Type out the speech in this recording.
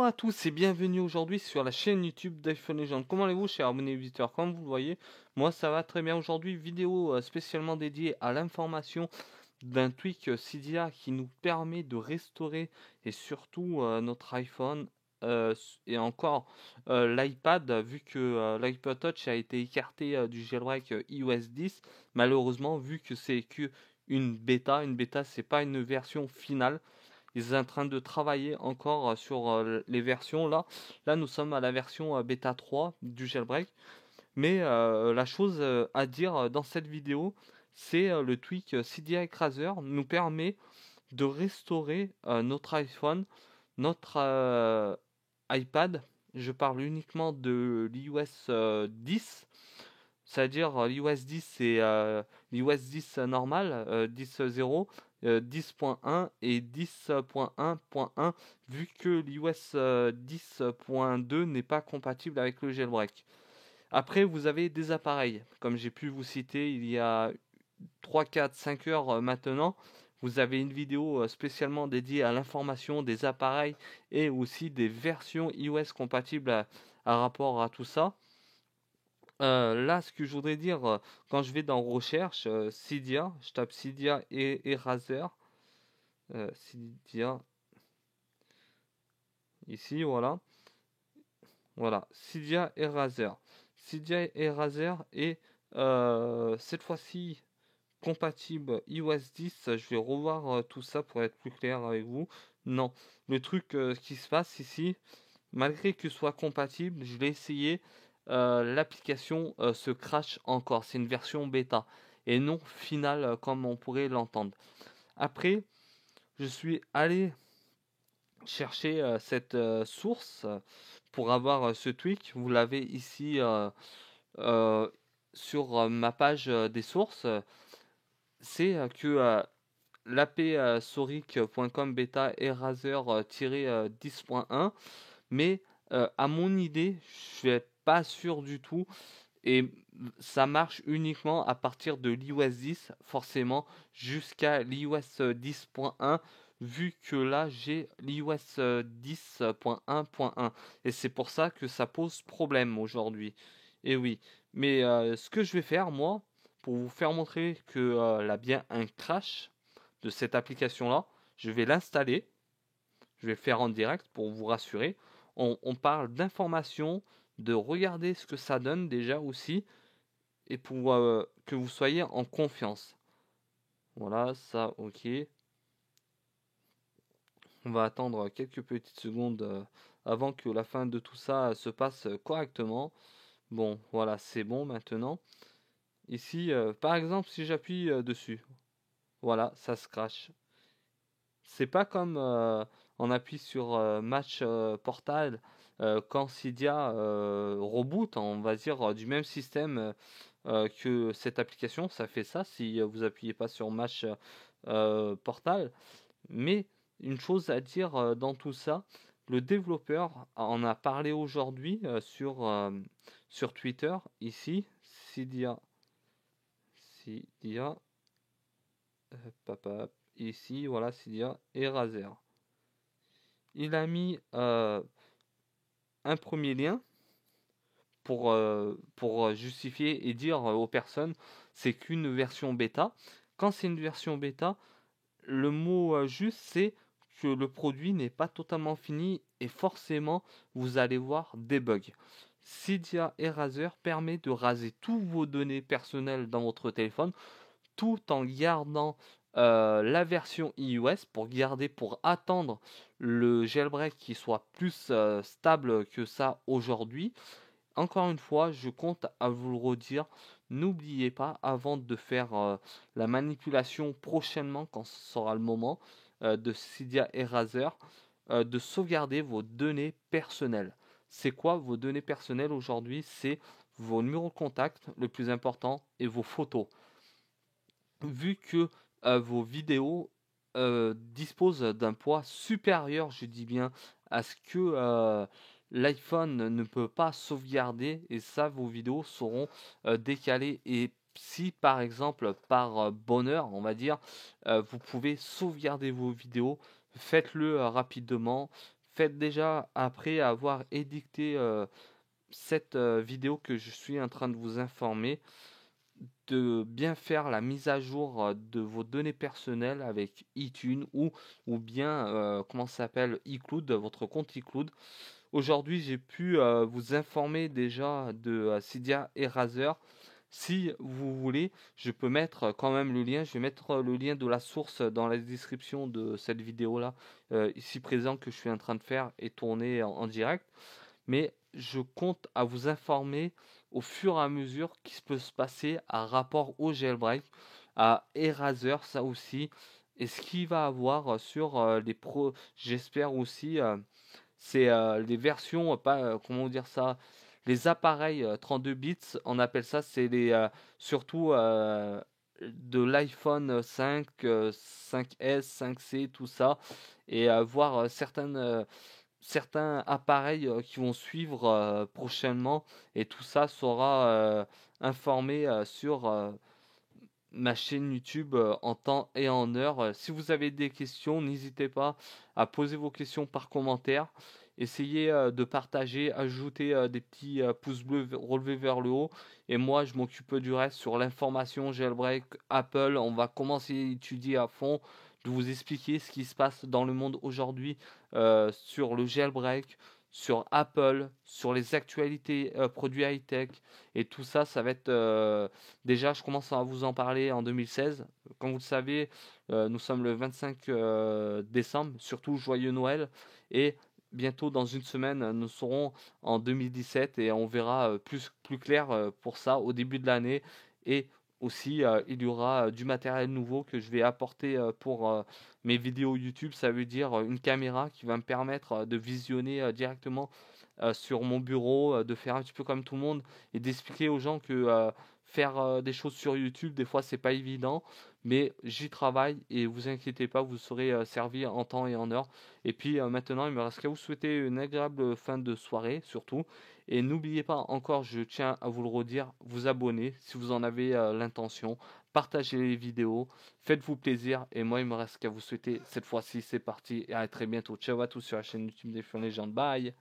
Bonjour à tous et bienvenue aujourd'hui sur la chaîne YouTube d'iPhone Legend. Comment allez-vous, chers abonnés et visiteurs? Comme vous le voyez, moi ça va très bien aujourd'hui. Vidéo spécialement dédiée à l'information d'un tweak Cydia qui nous permet de restaurer et surtout notre iPhone et encore l'iPad, vu que l'iPod Touch a été écarté du jailbreak iOS 10. Malheureusement, vu que c'est que une bêta c'est pas une version finale. Ils sont en train de travailler encore sur les versions là. Là, nous sommes à la version bêta 3 du jailbreak. Mais la chose à dire dans cette vidéo, c'est le tweak Cydia Eraser nous permet de restaurer notre iPhone, notre iPad. Je parle uniquement de l'iOS 10. C'est-à-dire l'iOS 10, c'est l'iOS 10 normal, 10.0, 10.1 et 10.1.1, vu que l'iOS 10.2 n'est pas compatible avec le jailbreak. Après, vous avez des appareils, comme j'ai pu vous citer il y a 3, 4, 5 heures maintenant. Vous avez une vidéo spécialement dédiée à l'information des appareils et aussi des versions iOS compatibles à rapport à tout ça. Là, ce que je voudrais dire, quand je vais dans recherche, Cydia, je tape Cydia et Eraser, Cydia, ici, voilà, Cydia Eraser. Cydia Eraser est cette fois-ci compatible iOS 10. Je vais revoir tout ça pour être plus clair avec vous. Non, le truc qui se passe ici, malgré que ce soit compatible, je l'ai essayé, l'application se crache encore. C'est une version bêta et non finale comme on pourrait l'entendre. Après, je suis allé chercher cette source pour avoir ce tweak. Vous l'avez ici euh, sur ma page des sources. C'est que l'ap-soric.com bêta eraser-10.1, mais à mon idée, je suis pas sûr du tout. Et ça marche uniquement à partir de l'iOS 10, forcément, jusqu'à l'iOS 10.1, vu que là, j'ai l'iOS 10.1.1. Et c'est pour ça que ça pose problème aujourd'hui. Et oui, mais ce que je vais faire, moi, pour vous faire montrer que là, bien un crash de cette application-là, je vais l'installer. Je vais le faire en direct pour vous rassurer. On parle d'information, de regarder ce que ça donne déjà aussi, et pour que vous soyez en confiance. Voilà, ça, ok. On va attendre quelques petites secondes avant que la fin de tout ça se passe correctement. Bon, voilà, c'est bon maintenant. Ici, par exemple, si j'appuie dessus, voilà, ça se crache. C'est pas comme on appuie sur Match Portal quand Cydia reboot, on va dire, du même système que cette application. Ça fait ça si vous appuyez pas sur Match Portal. Mais une chose à dire dans tout ça, le développeur en a parlé aujourd'hui sur Twitter, ici, Cydia, ici, voilà, Cydia et Razer. Il a mis un premier lien pour justifier et dire aux personnes c'est qu'une version bêta. Quand c'est une version bêta, le mot juste c'est que le produit n'est pas totalement fini et forcément vous allez voir des bugs. Cydia Eraser permet de raser tous vos données personnelles dans votre téléphone tout en gardant la version iOS pour attendre le jailbreak qui soit plus stable que ça aujourd'hui. Encore une fois, je compte à vous le redire, n'oubliez pas avant de faire la manipulation prochainement quand ce sera le moment de Cydia Eraser, de sauvegarder vos données personnelles. C'est quoi vos données personnelles aujourd'hui? C'est vos numéros de contact, le plus important, et vos photos. Vu que vos vidéos disposent d'un poids supérieur, je dis bien, à ce que l'iPhone ne peut pas sauvegarder, et ça, vos vidéos seront décalées. Et si par exemple, par bonheur, on va dire, vous pouvez sauvegarder vos vidéos, faites-le rapidement. faites déjà, après avoir édicté cette vidéo que je suis en train de vous informer, de bien faire la mise à jour de vos données personnelles avec iTunes ou bien, comment ça s'appelle, iCloud, votre compte iCloud. Aujourd'hui, j'ai pu vous informer déjà de Cydia Eraser. Si vous voulez, je peux mettre quand même le lien. Je vais mettre le lien de la source dans la description de cette vidéo-là, ici présent, que je suis en train de faire et tourner en direct. Mais je compte à vous informer au fur et à mesure qui peut se passer à rapport au jailbreak, à Eraser, ça aussi, et ce qu'il va avoir sur les pros. J'espère aussi, c'est les versions, pas comment dire ça, les appareils 32 bits, on appelle ça, c'est les surtout de l'iPhone 5, 5S, 5C, tout ça, et voir certains appareils qui vont suivre prochainement, et tout ça sera informé sur ma chaîne YouTube en temps et en heure. Si vous avez des questions, n'hésitez pas à poser vos questions par commentaire. Essayez de partager, ajouter des petits pouces bleus relevés vers le haut. Et moi, je m'occupe du reste sur l'information jailbreak Apple. On va commencer à étudier à fond, de vous expliquer ce qui se passe dans le monde aujourd'hui sur le jailbreak, sur Apple, sur les actualités produits high-tech. Et tout ça, ça va être déjà, je commence à vous en parler en 2016. Comme vous le savez, nous sommes le 25 décembre, surtout joyeux Noël. Et bientôt, dans une semaine, nous serons en 2017 et on verra plus clair pour ça au début de l'année. Et aussi, il y aura du matériel nouveau que je vais apporter pour mes vidéos YouTube. Ça veut dire une caméra qui va me permettre de visionner directement sur mon bureau, de faire un petit peu comme tout le monde et d'expliquer aux gens que faire des choses sur YouTube, des fois, c'est pas évident, mais j'y travaille et vous inquiétez pas, vous serez servi en temps et en heure. Et puis maintenant, il me reste qu'à vous souhaiter une agréable fin de soirée, surtout. Et n'oubliez pas encore, je tiens à vous le redire, vous abonner si vous en avez l'intention, partagez les vidéos, faites-vous plaisir. Et moi, il me reste qu'à vous souhaiter cette fois-ci, c'est parti et à très bientôt. Ciao à tous sur la chaîne YouTube des Fun Legends. Bye!